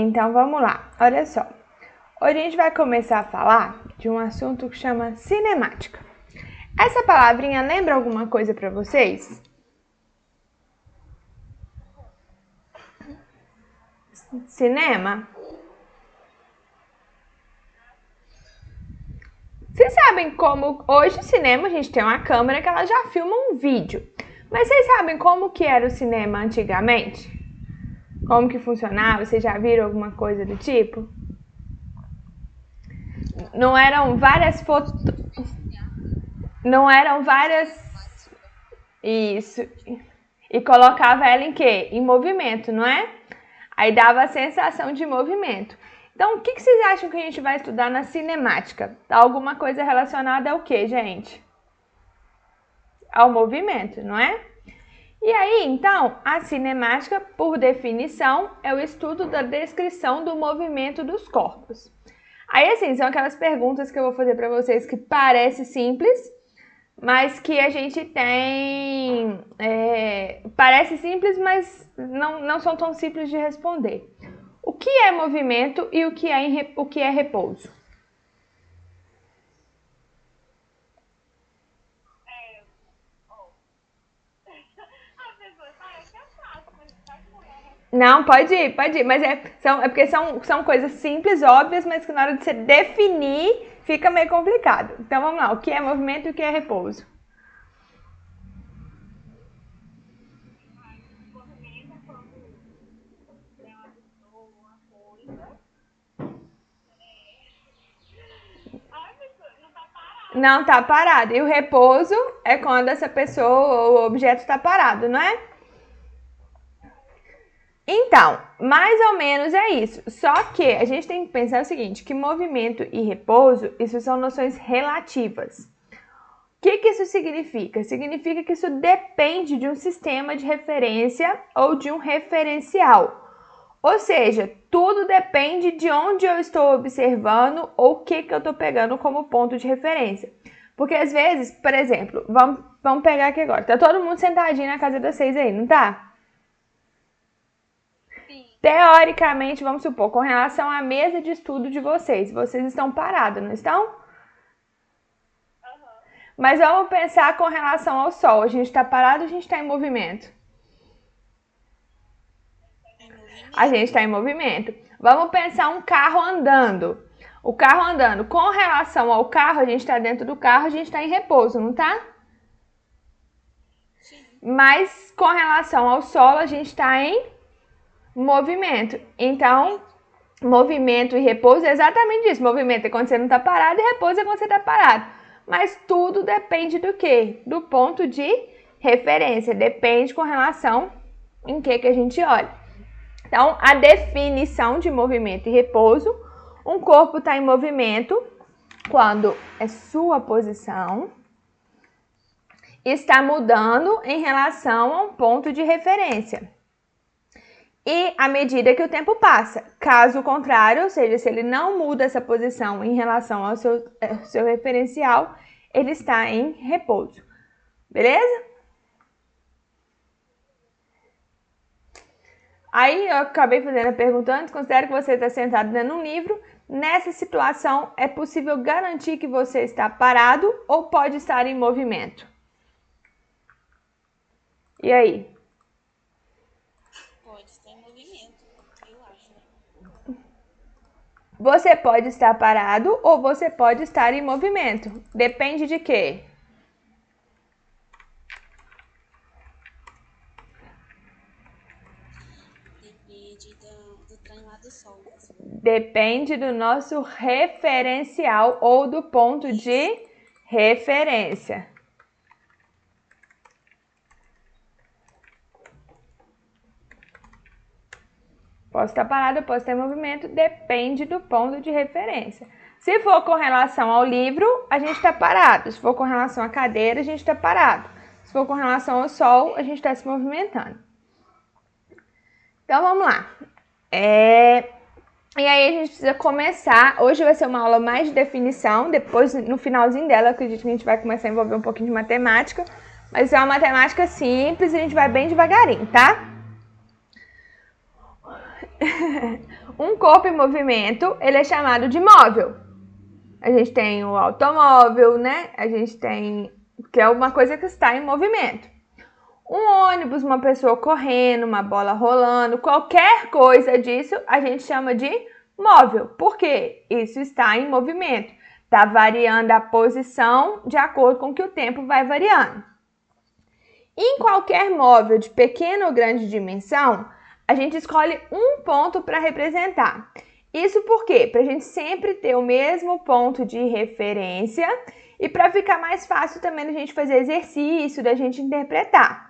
Então vamos lá, olha só. Hoje a gente vai começar a falar de um assunto que chama cinemática. Essa palavrinha lembra alguma coisa para vocês? Cinema? Vocês sabem como hoje o cinema a gente tem uma câmera que ela já filma um vídeo. Mas vocês sabem como que era o cinema antigamente? Como que funcionava? Vocês já viram alguma coisa do tipo? Não eram várias fotos. Não eram várias. Isso. E colocava ela em quê? Em movimento, não é? Aí dava a sensação de movimento. Então, o que vocês acham que a gente vai estudar na cinemática? Alguma coisa relacionada ao quê, gente? Ao movimento, não é? E aí, então, a cinemática, por definição, é o estudo da descrição do movimento dos corpos. Aí, assim, são aquelas perguntas que eu vou fazer para vocês que parece simples, mas que a gente tem... parece simples, mas não são tão simples de responder. O que é movimento e o que é repouso? Não, pode ir, mas é porque são coisas simples, óbvias, mas que na hora de você definir fica meio complicado. Então vamos lá, o que é movimento e o que é repouso? Não tá parado. E o repouso é quando essa pessoa ou o objeto está parado, não é? Então, mais ou menos é isso. Só que a gente tem que pensar o seguinte, que movimento e repouso, isso são noções relativas. O que isso significa? Significa que isso depende de um sistema de referência ou de um referencial. Ou seja, tudo depende de onde eu estou observando ou o que eu estou pegando como ponto de referência. Porque às vezes, por exemplo, vamos pegar aqui agora. Tá todo mundo sentadinho na casa das 6 aí, não tá? Teoricamente, vamos supor, com relação à mesa de estudo de vocês estão parados, não estão? Mas vamos pensar com relação ao sol. A gente está parado ou a gente está em movimento? A gente está em movimento. Vamos pensar um carro andando. O carro andando. Com relação ao carro, a gente está dentro do carro, a gente está em repouso, não tá? Sim. Mas com relação ao solo, a gente está em movimento. Então, movimento e repouso é exatamente isso. Movimento é quando você não está parado e repouso é quando você está parado. Mas tudo depende do quê? Do ponto de referência. Depende com relação em que a gente olha. Então, a definição de movimento e repouso. Um corpo está em movimento quando é sua posição está mudando em relação a um ponto de referência. E à medida que o tempo passa. Caso contrário, ou seja, se ele não muda essa posição em relação ao seu referencial, ele está em repouso. Beleza? Aí eu acabei fazendo a pergunta antes, considere que você está sentado lendo um livro. Nessa situação, é possível garantir que você está parado ou pode estar em movimento? E aí? Pode estar em movimento, eu acho. Você pode estar parado ou você pode estar em movimento. Depende de quê? Depende do treinado do sol. Depende do nosso referencial ou do ponto de referência. Posso estar parado, posso estar em movimento, depende do ponto de referência. Se for com relação ao livro, a gente está parado. Se for com relação à cadeira, a gente está parado. Se for com relação ao sol, a gente está se movimentando. Então, vamos lá. E aí, a gente precisa começar. Hoje vai ser uma aula mais de definição. Depois, no finalzinho dela, eu acredito que a gente vai começar a envolver um pouquinho de matemática. Mas é uma matemática simples e a gente vai bem devagarinho, tá? um corpo em movimento, ele é chamado de móvel. A gente tem o automóvel, né? A gente tem, que é uma coisa que está em movimento. Um ônibus, uma pessoa correndo, uma bola rolando, qualquer coisa disso, a gente chama de móvel. Por quê? Isso está em movimento. Está variando a posição de acordo com que o tempo vai variando. Em qualquer móvel de pequena ou grande dimensão, a gente escolhe um ponto para representar. Isso por quê? Para a gente sempre ter o mesmo ponto de referência e para ficar mais fácil também da gente fazer exercício, da gente interpretar.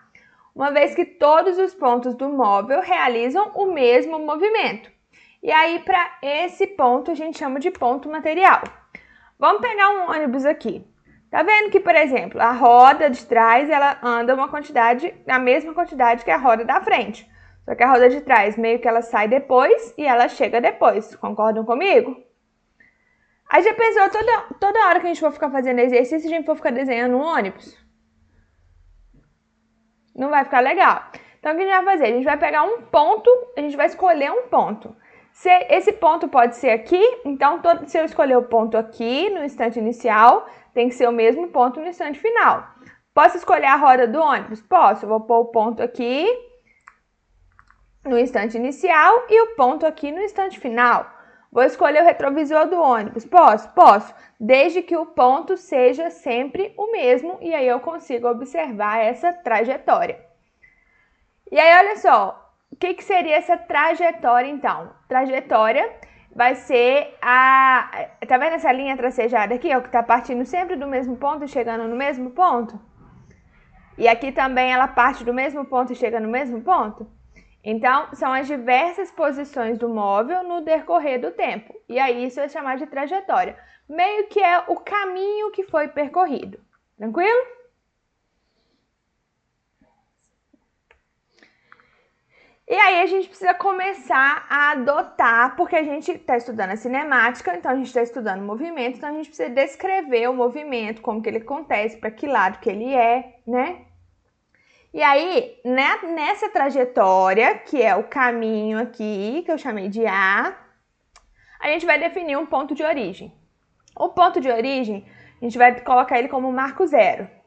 Uma vez que todos os pontos do móvel realizam o mesmo movimento. E aí, para esse ponto, a gente chama de ponto material. Vamos pegar um ônibus aqui. Tá vendo que, por exemplo, a roda de trás, ela anda a mesma quantidade que a roda da frente. Só que a roda de trás, meio que ela sai depois e ela chega depois. Concordam comigo? Aí já pensou, toda hora que a gente for ficar fazendo exercício, a gente for ficar desenhando um ônibus? Não vai ficar legal. Então, o que a gente vai fazer? A gente vai pegar um ponto, a gente vai escolher um ponto. Esse ponto pode ser aqui, então se eu escolher o ponto aqui no instante inicial, tem que ser o mesmo ponto no instante final. Posso escolher a roda do ônibus? Posso. Eu vou pôr o ponto aqui no instante inicial e o ponto aqui no instante final. Vou escolher o retrovisor do ônibus? Posso? Posso. Desde que o ponto seja sempre o mesmo e aí eu consigo observar essa trajetória. E aí, olha só. O que seria essa trajetória, então? Trajetória vai ser Tá vendo essa linha tracejada aqui, ó, que tá partindo sempre do mesmo ponto e chegando no mesmo ponto? E aqui também ela parte do mesmo ponto e chega no mesmo ponto? Então, são as diversas posições do móvel no decorrer do tempo. E aí, isso é chamado de trajetória. Meio que é o caminho que foi percorrido. Tranquilo? E aí a gente precisa começar a adotar, porque a gente está estudando a cinemática, então a gente está estudando o movimento, então a gente precisa descrever o movimento, como que ele acontece, para que lado que ele é, né? E aí, nessa trajetória, que é o caminho aqui, que eu chamei de A gente vai definir um ponto de origem. O ponto de origem, a gente vai colocar ele como marco zero.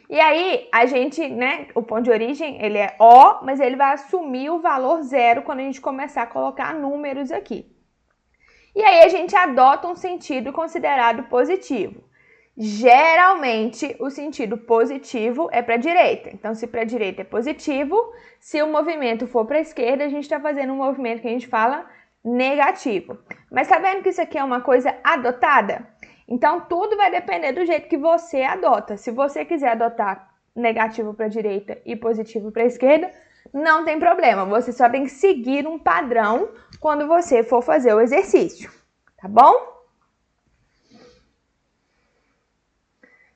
E aí, a gente, né, o ponto de origem, ele é O, mas ele vai assumir o valor zero quando a gente começar a colocar números aqui. E aí, a gente adota um sentido considerado positivo. Geralmente, o sentido positivo é para a direita. Então, se para a direita é positivo, se o movimento for para a esquerda, a gente está fazendo um movimento que a gente fala negativo. Mas tá vendo que isso aqui é uma coisa adotada? Então, tudo vai depender do jeito que você adota. Se você quiser adotar negativo para a direita e positivo para a esquerda, não tem problema. Você só tem que seguir um padrão quando você for fazer o exercício, tá bom?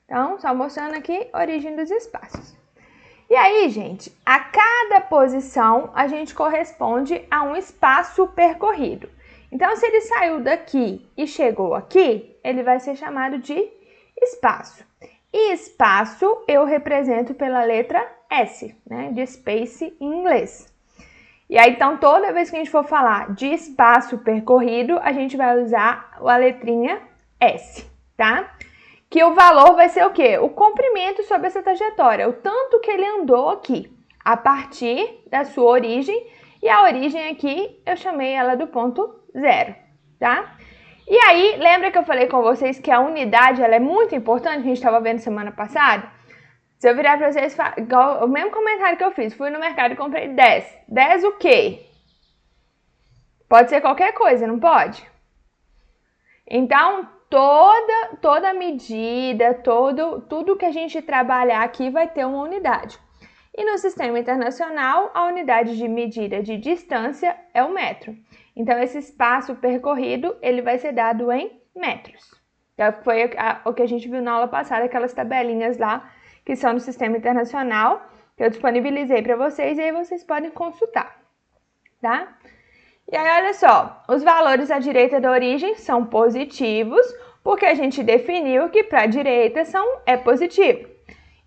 Então, só mostrando aqui a origem dos espaços. E aí, gente, a cada posição a gente corresponde a um espaço percorrido. Então, se ele saiu daqui e chegou aqui, ele vai ser chamado de espaço. E espaço eu represento pela letra S, né? De space em inglês. E aí, então, toda vez que a gente for falar de espaço percorrido, a gente vai usar a letrinha S, tá? Que o valor vai ser o quê? O comprimento sobre essa trajetória, o tanto que ele andou aqui, a partir da sua origem. E a origem aqui, eu chamei ela do ponto zero, tá? E aí, lembra que eu falei com vocês que a unidade, ela é muito importante, que a gente estava vendo semana passada? Se eu virar para vocês, igual, o mesmo comentário que eu fiz, fui no mercado e comprei 10. 10 o quê? Pode ser qualquer coisa, não pode? Então, toda medida, tudo que a gente trabalhar aqui vai ter uma unidade. E no sistema internacional, a unidade de medida de distância é o metro. Então, esse espaço percorrido, ele vai ser dado em metros. Então, foi o que a gente viu na aula passada, aquelas tabelinhas lá, que são do sistema internacional, que eu disponibilizei para vocês, e aí vocês podem consultar, tá? E aí, olha só, os valores à direita da origem são positivos, porque a gente definiu que para a direita é positivo.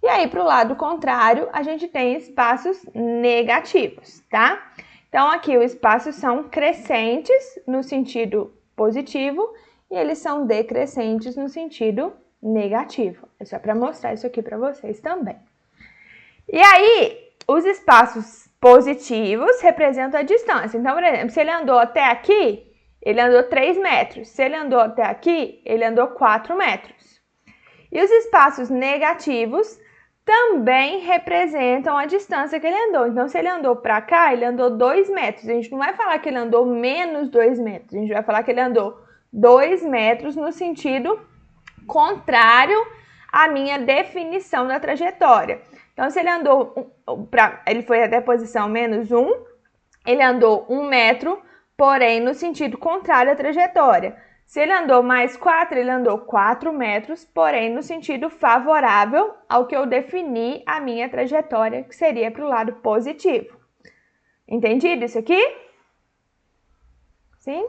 E aí, para o lado contrário, a gente tem espaços negativos, tá? Então, aqui os espaços são crescentes no sentido positivo e eles são decrescentes no sentido negativo. É só para mostrar isso aqui para vocês também. E aí, os espaços positivos representam a distância. Então, por exemplo, se ele andou até aqui, ele andou 3 metros. Se ele andou até aqui, ele andou 4 metros. E os espaços negativos também representam a distância que ele andou. Então, se ele andou para cá, ele andou 2 metros. A gente não vai falar que ele andou menos 2 metros. A gente vai falar que ele andou 2 metros no sentido contrário à minha definição da trajetória. Então, se ele andou, ele foi até a posição menos 1, ele andou 1 metro, porém no sentido contrário à trajetória. Se ele andou mais 4, ele andou 4 metros, porém no sentido favorável ao que eu defini a minha trajetória, que seria para o lado positivo. Entendido isso aqui? Sim?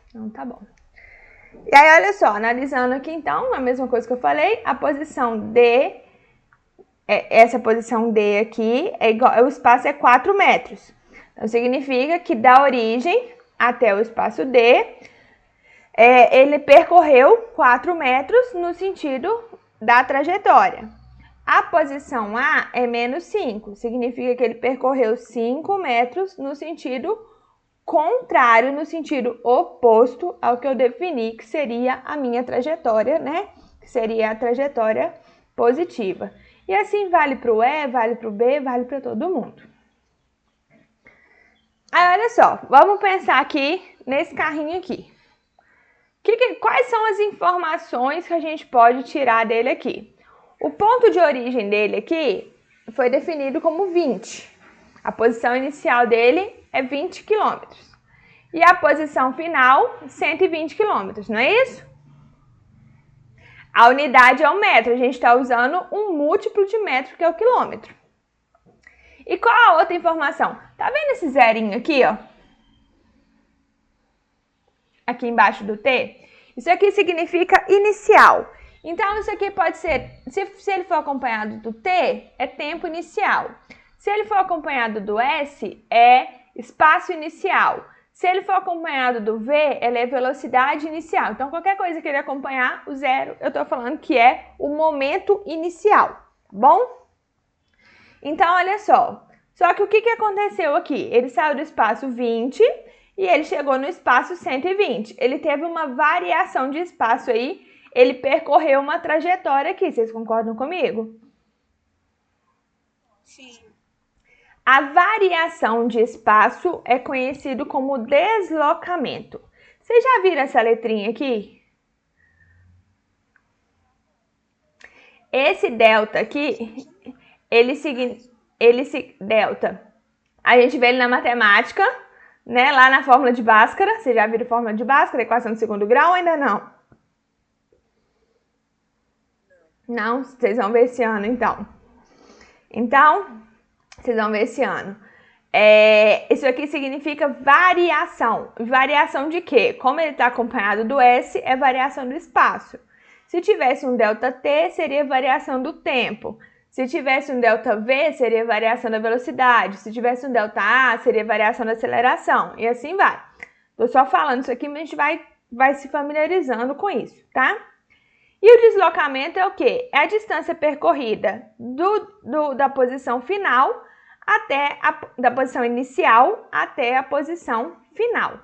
Então tá bom. E aí, olha só, analisando aqui então, a mesma coisa que eu falei, a posição D, essa posição D aqui, o espaço é 4 metros. Então, significa que da origem até o espaço D, ele percorreu 4 metros no sentido da trajetória. A posição A é menos 5, significa que ele percorreu 5 metros no sentido contrário, no sentido oposto ao que eu defini que seria a minha trajetória, né? Que seria a trajetória positiva. E assim vale para o E, vale para o B, vale para todo mundo. Aí, olha só, vamos pensar aqui nesse carrinho aqui. Quais são as informações que a gente pode tirar dele aqui? O ponto de origem dele aqui foi definido como 20. A posição inicial dele é 20 km. E a posição final, 120 km, não é isso? A unidade é o metro. A gente está usando um múltiplo de metro, que é o quilômetro. E qual a outra informação? Tá vendo esse zerinho aqui, ó? Aqui embaixo do T? Isso aqui significa inicial. Então, isso aqui pode ser, se ele for acompanhado do T, é tempo inicial. Se ele for acompanhado do S, é espaço inicial. Se ele for acompanhado do V, ela é velocidade inicial. Então, qualquer coisa que ele acompanhar, o zero, eu estou falando que é o momento inicial, tá bom? Então, olha só. Só que o que aconteceu aqui? Ele saiu do espaço 20 e ele chegou no espaço 120. Ele teve uma variação de espaço aí, ele percorreu uma trajetória aqui. Vocês concordam comigo? Sim. A variação de espaço é conhecido como deslocamento. Vocês já viram essa letrinha aqui? Esse delta aqui, delta, a gente vê ele na matemática, né? Lá na fórmula de Bhaskara. Vocês já viram a fórmula de Bhaskara, equação de segundo grau ou ainda não? Não, vocês vão ver esse ano então. Vocês vão ver esse ano. Isso aqui significa variação. Variação de quê? Como ele está acompanhado do S, é variação do espaço. Se tivesse um ΔT, seria variação do tempo. Se tivesse um ΔV, seria variação da velocidade. Se tivesse um ΔA, seria variação da aceleração. E assim vai. Estou só falando isso aqui, mas a gente vai se familiarizando com isso, tá? E o deslocamento é o quê? É a distância percorrida da posição final da posição inicial até a posição final.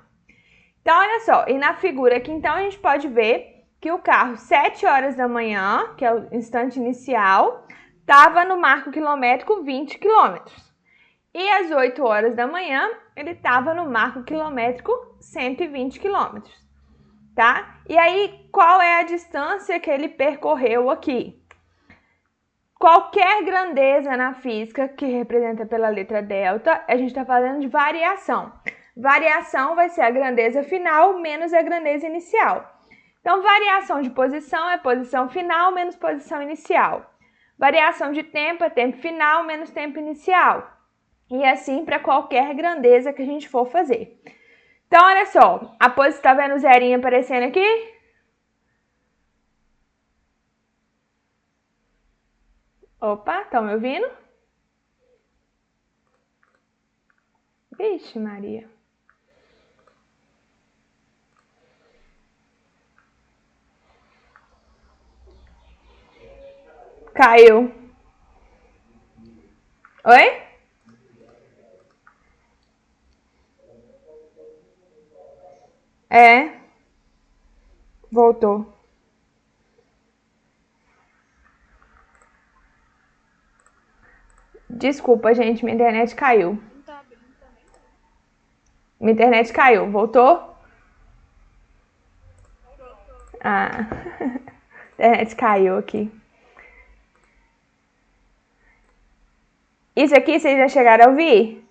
Então, olha só, e na figura aqui, então, a gente pode ver que o carro, 7 horas da manhã, que é o instante inicial, estava no marco quilométrico 20 km. E às 8 horas da manhã, ele estava no marco quilométrico 120 km. Tá? E aí, qual é a distância que ele percorreu aqui? Qualquer grandeza na física que representa pela letra delta, a gente está falando de variação. Variação vai ser a grandeza final menos a grandeza inicial. Então, variação de posição é posição final menos posição inicial. Variação de tempo é tempo final menos tempo inicial. E assim para qualquer grandeza que a gente for fazer. Então, olha só, a posição, tá vendo o zerinho aparecendo aqui? Opa, estão me ouvindo? Vixe, Maria. Caiu. Oi? É. Voltou. Desculpa, gente, minha internet caiu. Não tá abrindo também. Minha internet caiu. Voltou? Ah, a internet caiu aqui. Isso aqui vocês já chegaram a ouvir?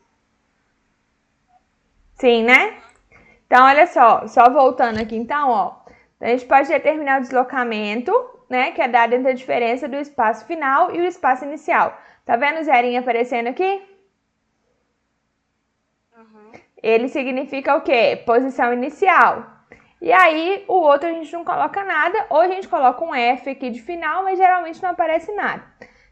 Sim, né? Então, olha só voltando aqui, então, ó. A gente pode determinar o deslocamento, né, que é dado entre a diferença do espaço final e o espaço inicial. Tá vendo o zerinho aparecendo aqui? Uhum. Ele significa o quê? Posição inicial. E aí, o outro a gente não coloca nada, ou a gente coloca um F aqui de final, mas geralmente não aparece nada.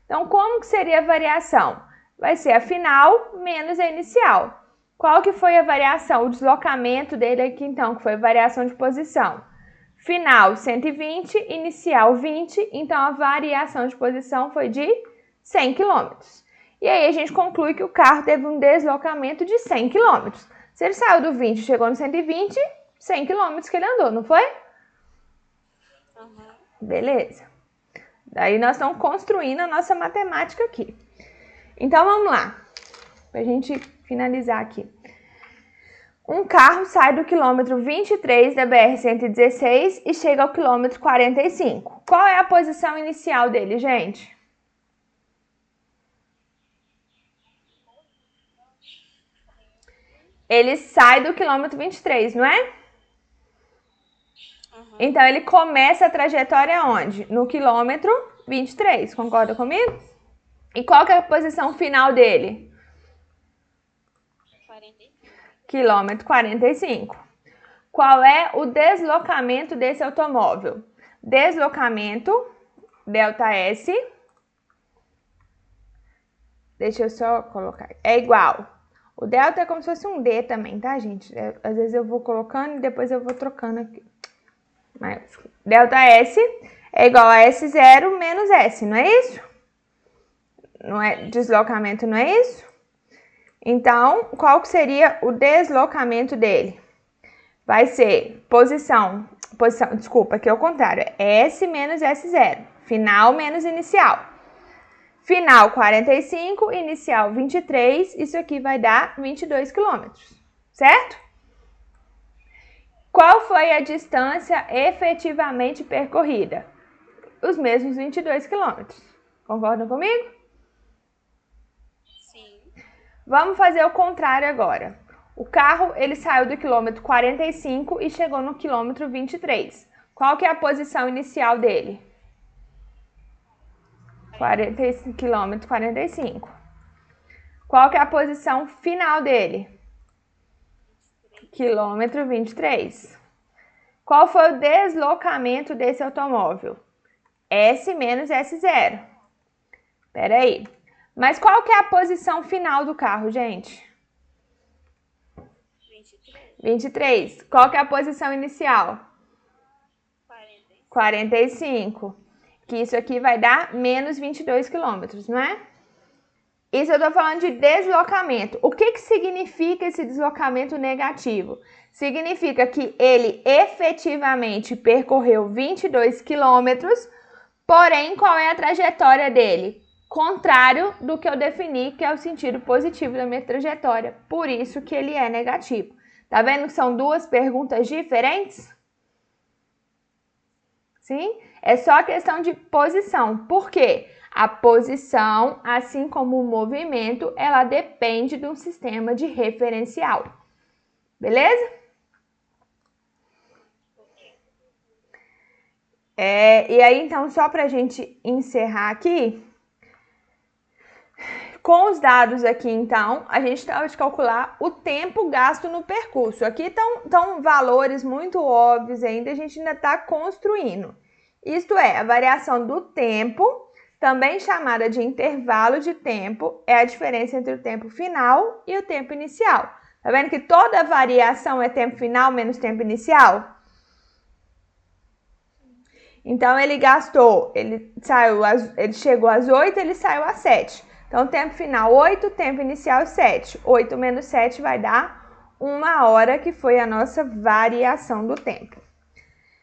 Então, como que seria a variação? Vai ser a final menos a inicial. Qual que foi a variação? O deslocamento dele aqui, então, que foi a variação de posição. Final 120, inicial 20, então a variação de posição foi de 100 km. E aí a gente conclui que o carro teve um deslocamento de 100 km. Se ele saiu do 20 e chegou no 120, 100 km que ele andou, não foi? Uhum. Beleza. Daí nós estamos construindo a nossa matemática aqui. Então vamos lá, para a gente finalizar aqui. Um carro sai do quilômetro 23 da BR-116 e chega ao quilômetro 45. Qual é a posição inicial dele, gente? Ele sai do quilômetro 23, não é? Uhum. Então, ele começa a trajetória onde? No quilômetro 23, concorda comigo? E qual que é a posição final dele? 45. Quilômetro 45. Qual é o deslocamento desse automóvel? Deslocamento, delta S. Deixa eu só colocar. É igual. O delta é como se fosse um D também, tá, gente? Às vezes eu vou colocando e depois eu vou trocando aqui. Mas delta S é igual a S0 menos S, não é isso? Não é deslocamento, não é isso? Então, qual que seria o deslocamento dele? Vai ser posição, desculpa, aqui é o contrário, é S menos S0, final menos inicial. Final 45, inicial 23, isso aqui vai dar 22 km, certo? Qual foi a distância efetivamente percorrida? Os mesmos 22 km. Concordam comigo? Sim. Vamos fazer o contrário agora. O carro, ele saiu do quilômetro 45 e chegou no quilômetro 23. Qual que é a posição inicial dele? Quilômetro 45. Qual que é a posição final dele? Quilômetro 23. Qual foi o deslocamento desse automóvel? S menos S0. Espera aí. Mas qual que é a posição final do carro, gente? 23. 23. Qual que é a posição inicial? 45. 45. Que isso aqui vai dar menos 22 quilômetros, não é? Isso eu tô falando de deslocamento. O que significa esse deslocamento negativo? Significa que ele efetivamente percorreu 22 quilômetros, porém, qual é a trajetória dele? Contrário do que eu defini, que é o sentido positivo da minha trajetória. Por isso que ele é negativo. Tá vendo que são duas perguntas diferentes? Sim? É só questão de posição. Por quê? A posição, assim como o movimento, ela depende de um sistema de referencial. Beleza? E aí, então, só para a gente encerrar aqui, com os dados aqui, então, a gente pode calcular o tempo gasto no percurso. Aqui estão valores muito óbvios ainda, a gente ainda está construindo. Isto é, a variação do tempo, também chamada de intervalo de tempo, é a diferença entre o tempo final e o tempo inicial. Tá vendo que toda variação é tempo final menos tempo inicial? Então, ele chegou às 8, ele saiu às 7. Então, tempo final 8, tempo inicial 7. 8 menos 7 vai dar 1 hora, que foi a nossa variação do tempo.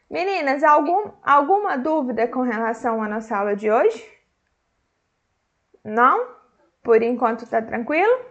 Meninas, alguma dúvida com relação à nossa aula de hoje? Não? Por enquanto tá tranquilo?